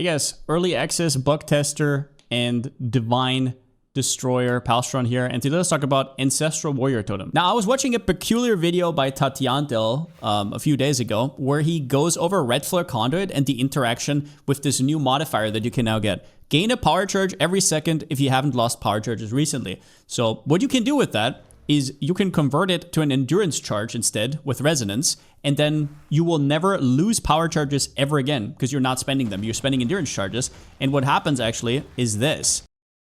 I guess, early access bug tester and divine destroyer Palsteron here, and today let's talk about Ancestral Warrior Totem. Now, I was watching a peculiar video by Tatiantel a few days ago where he goes over Red Flare Conduit and the interaction with this new modifier that you can now get. Gain a power charge every second if you haven't lost power charges recently. So what you can do with that is you can convert it to an endurance charge instead with resonance, and then you will never lose power charges ever again because you're not spending them. You're spending endurance charges, and what happens actually is this.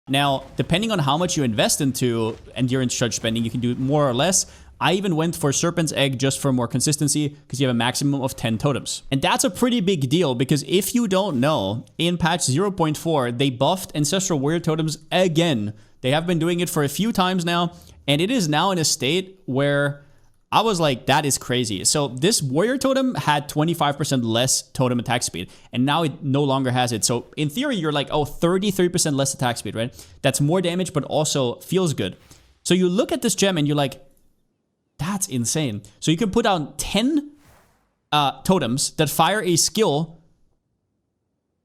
Now, depending on how much you invest into endurance charge spending, you can do more or less. I even went for Serpent's Egg just for more consistency because you have a maximum of 10 totems. And that's a pretty big deal because if you don't know, in patch 0.4, they buffed Ancestral Warrior Totems again. They have been doing it for a few times now, and it is now in a state where I was like, that is crazy. So this Warrior Totem had 25% less totem attack speed, and now it no longer has it. So in theory, you're like, oh, 33% less attack speed, right? That's more damage, but also feels good. So you look at this gem and you're like, that's insane. So you can put out 10 totems that fire a skill,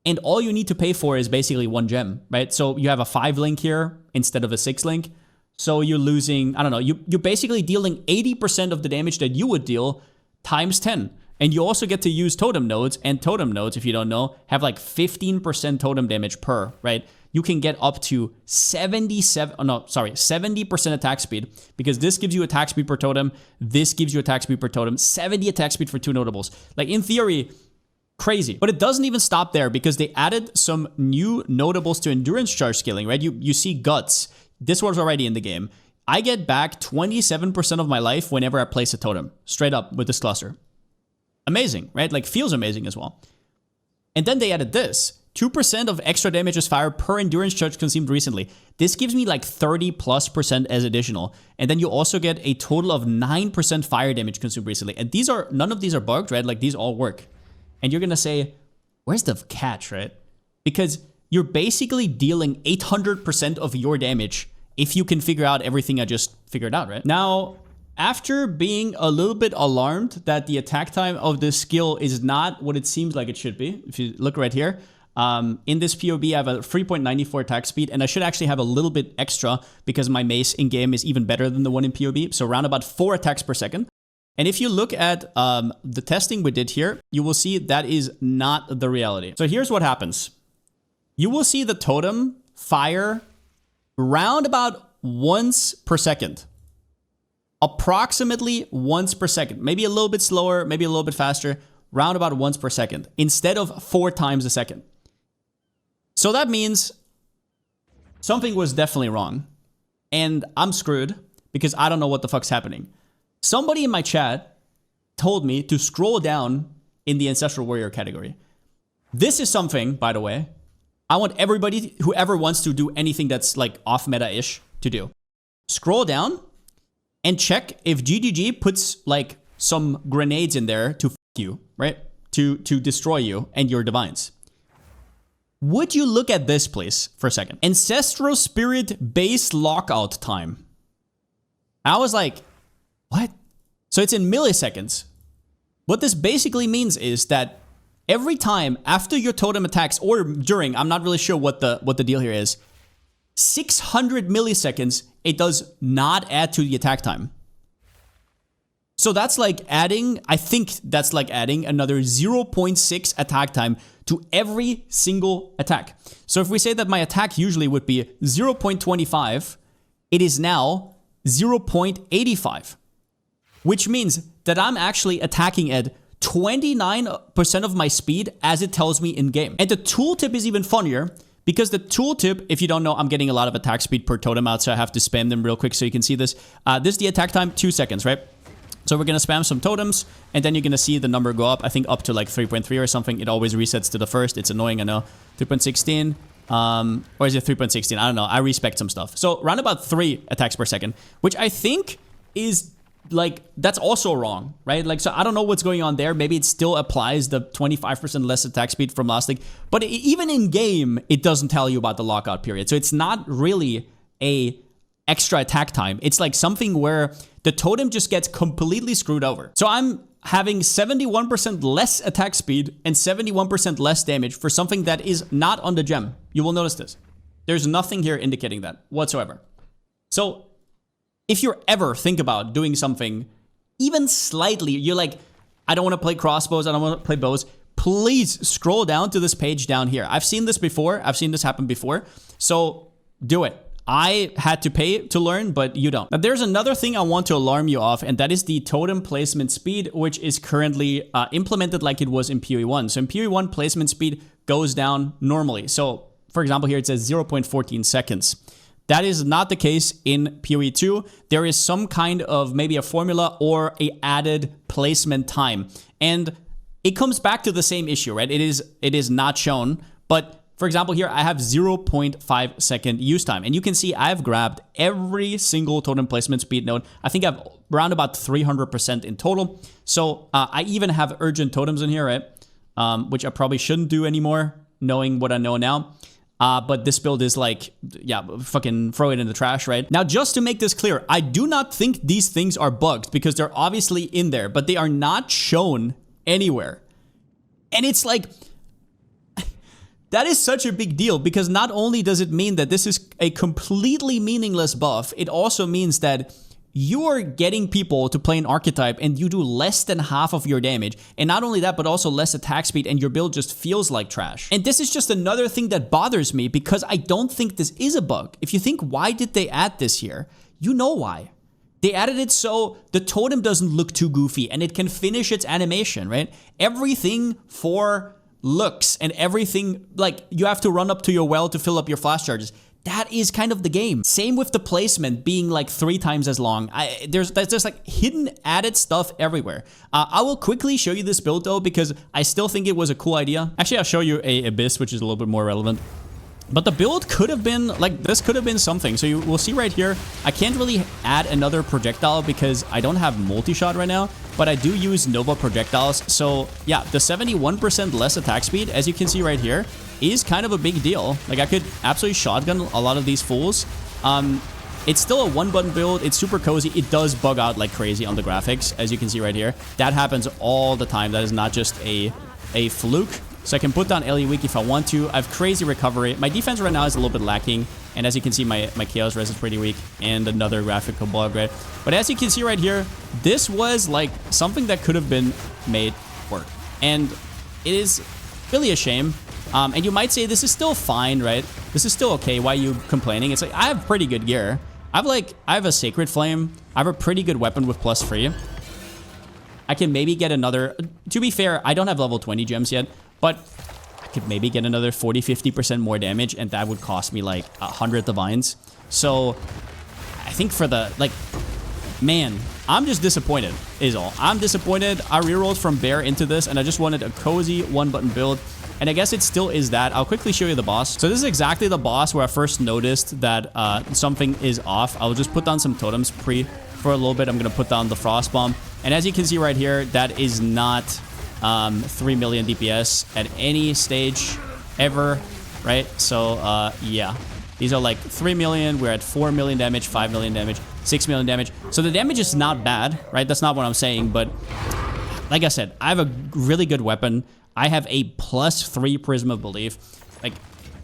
and all you need to pay for is basically one gem, right? So you have a 5 link here instead of a 6 link. So you're losing, I don't know, you're basically dealing 80% of the damage that you would deal times 10. And you also get to use totem nodes, and totem nodes, if you don't know, have like 15% totem damage per, right? You can get up to 70% attack speed because this gives you attack speed per totem. This gives you attack speed per totem, 70 attack speed for 2 notables. Like in theory, crazy. But it doesn't even stop there because they added some new notables to endurance charge scaling, right? You see Guts. This was already in the game. I get back 27% of my life whenever I place a totem, straight up with this cluster. Amazing, right? Like feels amazing as well. And then they added this. 2% of extra damage is fired per endurance charge consumed recently. This gives me like 30+% as additional. And then you also get a total of 9% fire damage consumed recently. And these are, none of these are bugged, right? Like these all work. And you're gonna say, where's the catch, right? Because you're basically dealing 800% of your damage if you can figure out everything I just figured out, right? Now, after being a little bit alarmed that the attack time of this skill is not what it seems like it should be, if you look right here, in this POB, I have a 3.94 attack speed, and I should actually have a little bit extra because my mace in-game is even better than the one in POB, so around about 4 attacks per second. And if you look at the testing we did here, you will see that is not the reality. So here's what happens. You will see the totem fire round about once per second. Approximately once per second. Maybe a little bit slower, maybe a little bit faster. Round about once per second instead of 4 times a second. So that means something was definitely wrong. And I'm screwed because I don't know what the fuck's happening. Somebody in my chat told me to scroll down in the Ancestral Warrior category. This is something, by the way, I want everybody, whoever wants to do anything that's like off meta-ish to do. Scroll down and check if GGG puts like some grenades in there to f you, right? To destroy you and your divines. Would you look at this, please, for a second? Ancestral Spirit base lockout time. I was like, what? So it's in milliseconds. What this basically means is that every time after your totem attacks or during, I'm not really sure what the deal here is, 600 milliseconds, it does not add to the attack time. So that's like adding, I think that's like adding another 0.6 attack time to every single attack. So if we say that my attack usually would be 0.25, it is now 0.85, which means that I'm actually attacking at 29% of my speed as it tells me in game. And the tooltip is even funnier because the tooltip, if you don't know, I'm getting a lot of attack speed per totem out, so I have to spam them real quick so you can see this. This is the attack time, 2 seconds, right? So we're gonna spam some totems, and then you're gonna see the number go up, I think up to like 3.3 or something. It always resets to the first. It's annoying, I know. 3.16, or is it 3.16? I don't know. I respect some stuff. So around about 3 attacks per second, which I think is like, that's also wrong, right? Like, so I don't know what's going on there. Maybe it still applies the 25% less attack speed from last league, but even in game, it doesn't tell you about the lockout period. So it's not really a extra attack time. It's like something where the totem just gets completely screwed over. So I'm having 71% less attack speed and 71% less damage for something that is not on the gem. You will notice this. There's nothing here indicating that whatsoever. So if you ever think about doing something even slightly, you're like, I don't want to play crossbows, I don't want to play bows, please scroll down to this page down here. I've seen this before. I've seen this happen before. So do it. I had to pay to learn, but you don't. Now, there's another thing I want to alarm you of, and that is the totem placement speed, which is currently implemented like it was in PoE 1. So in PoE 1, placement speed goes down normally. So for example, here it says 0.14 seconds. That is not the case in PoE 2. There is some kind of maybe a formula or a added placement time. And it comes back to the same issue, right? It is not shown, but for example, here I have 0.5 second use time. And you can see I've grabbed every single totem placement speed node. I think I've around about 300% in total. So I even have urgent totems in here, right? Which I probably shouldn't do anymore, knowing what I know now. But this build is like, yeah, fucking throw it in the trash, right? Now, just to make this clear, I do not think these things are bugged because they're obviously in there, but they are not shown anywhere. And it's like, that is such a big deal because not only does it mean that this is a completely meaningless buff, it also means that you are getting people to play an archetype and you do less than half of your damage. And not only that, but also less attack speed and your build just feels like trash. And this is just another thing that bothers me because I don't think this is a bug. If you think, why did they add this here? You know why. They added it so the totem doesn't look too goofy and it can finish its animation, right? Everything for looks and everything, like you have to run up to your well to fill up your flash charges. That is kind of the game. Same with the placement being like 3 times as long. There's like hidden added stuff everywhere. I will quickly show you this build though because I still think it was a cool idea. Actually, I'll show you a Abyss, which is a little bit more relevant. But the build could have been, like, this could have been something. So you will see right here, I can't really add another projectile because I don't have multi-shot right now, but I do use Nova projectiles. So yeah, the 71% less attack speed, as you can see right here, is kind of a big deal. Like, I could absolutely shotgun a lot of these fools. It's still a 1-button build. It's super cozy. It does bug out like crazy on the graphics, as you can see right here. That happens all the time. That is not just a fluke. So I can put down LE weak if I want to. I have crazy recovery. My defense right now is a little bit lacking. And as you can see, my Chaos Res is pretty weak. And another graphical bug, right? But as you can see right here, this was like something that could have been made work. And it is really a shame. And you might say this is still fine, right? This is still okay. Why are you complaining? It's like, I have pretty good gear. I have a Sacred Flame. I have a pretty good weapon with +3. I can maybe get another... To be fair, I don't have level 20 gems yet. But I could maybe get another 40-50% more damage, and that would cost me like 100 divines. So I think for the, like, man, I'm just disappointed is all. I'm disappointed. I rerolled from Bear into this, and I just wanted a cozy 1-button build. And I guess it still is that. I'll quickly show you the boss. So this is exactly the boss where I first noticed that something is off. I'll just put down some totems for a little bit. I'm going to put down the Frost Bomb. And as you can see right here, that is not... 3 million DPS at any stage ever, right? So yeah, these are like 3 million. We're at 4 million damage, 5 million damage, 6 million damage. So the damage is not bad, right? That's not what I'm saying, but like I said, I have a really good weapon. I have a +3 Prism of Belief. Like,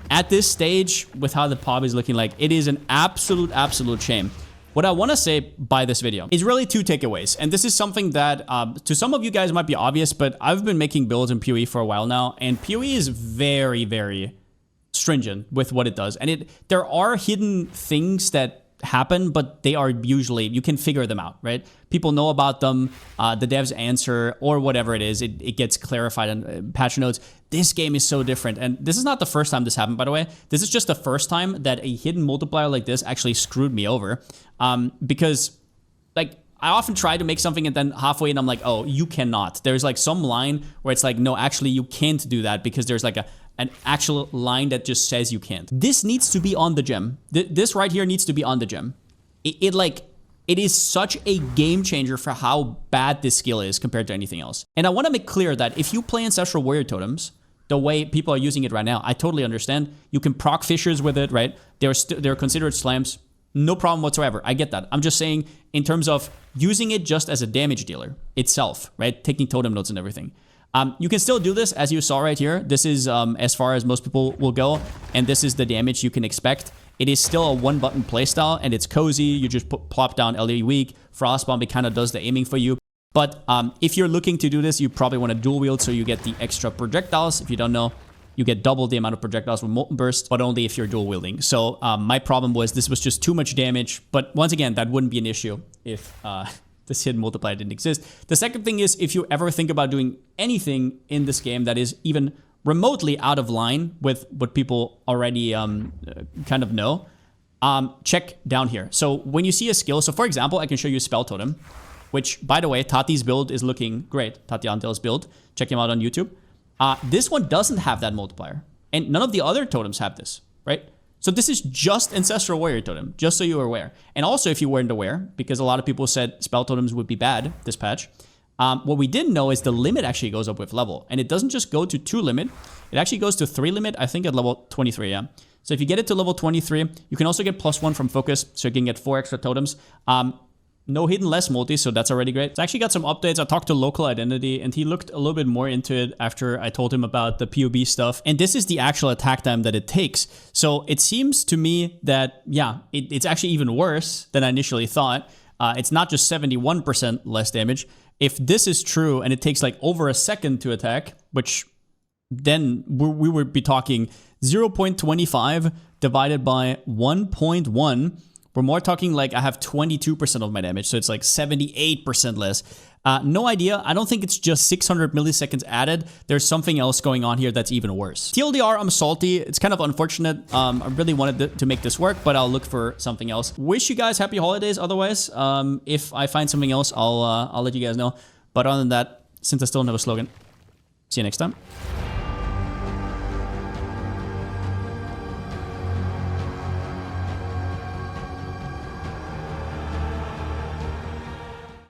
at this stage, with how the pop is looking like, it is an absolute shame. What I want to say by this video is really 2 takeaways. And this is something that to some of you guys might be obvious, but I've been making builds in PoE for a while now. And PoE is very, very stringent with what it does. And there are hidden things that happen, but they are usually, you can figure them out, right? People know about them, the devs answer, or whatever it is, it gets clarified in patch notes. This game is so different, and this is not the first time this happened, by the way. This is just the first time that a hidden multiplier like this actually screwed me over, because, like, I often try to make something and then halfway and I'm like, oh, you cannot. There's like some line where it's like, no, actually you can't do that because there's like an actual line that just says you can't. This needs to be on the gem. This right here needs to be on the gem. It is such a game changer for how bad this skill is compared to anything else. And I want to make clear that if you play Ancestral Warrior Totems, the way people are using it right now, I totally understand. You can proc fissures with it, right? They're considered slams. No problem whatsoever. I get that. I'm just saying in terms of using it just as a damage dealer itself, right? Taking totem nodes and everything. You can still do this, as you saw right here. This is as far as most people will go, and this is the damage you can expect. It is still a one-button playstyle, and it's cozy. You just plop down LE weak. Frostbomb, it kind of does the aiming for you. But if you're looking to do this, you probably want to dual wield so you get the extra projectiles. If you don't know, you get double the amount of projectiles with Molten Burst, but only if you're dual wielding. So my problem was this was just too much damage. But once again, that wouldn't be an issue if this hidden multiplier didn't exist. The second thing is, if you ever think about doing anything in this game that is even remotely out of line with what people already kind of know, check down here. So when you see a skill, so for example, I can show you Spell Totem, which, by the way, Tati's build is looking great. Tati Antel's build. Check him out on YouTube. This one doesn't have that multiplier, and none of the other totems have this, right? So this is just Ancestral Warrior Totem, just so you are aware. And also, if you weren't aware, because a lot of people said Spell Totems would be bad this patch, what we didn't know is the limit actually goes up with level. And it doesn't just go to 2 limit, it actually goes to 3 limit, I think at level 23, yeah. So if you get it to level 23, you can also get +1 from focus, so you can get 4 extra totems. No hidden less multi, so that's already great. So I actually got some updates. I talked to Local Identity, and he looked a little bit more into it after I told him about the POB stuff. And this is the actual attack time that it takes. So it seems to me that, yeah, it's actually even worse than I initially thought. It's not just 71% less damage. If this is true, and it takes like over a second to attack, which then we would be talking 0.25 divided by 1.1. We're more talking like I have 22% of my damage, so it's like 78% less. No idea. I don't think it's just 600 milliseconds added. There's something else going on here that's even worse. TLDR, I'm salty. It's kind of unfortunate. I really wanted to make this work, but I'll look for something else. Wish you guys happy holidays otherwise. If I find something else, I'll let you guys know. But other than that, since I still don't have a slogan, see you next time.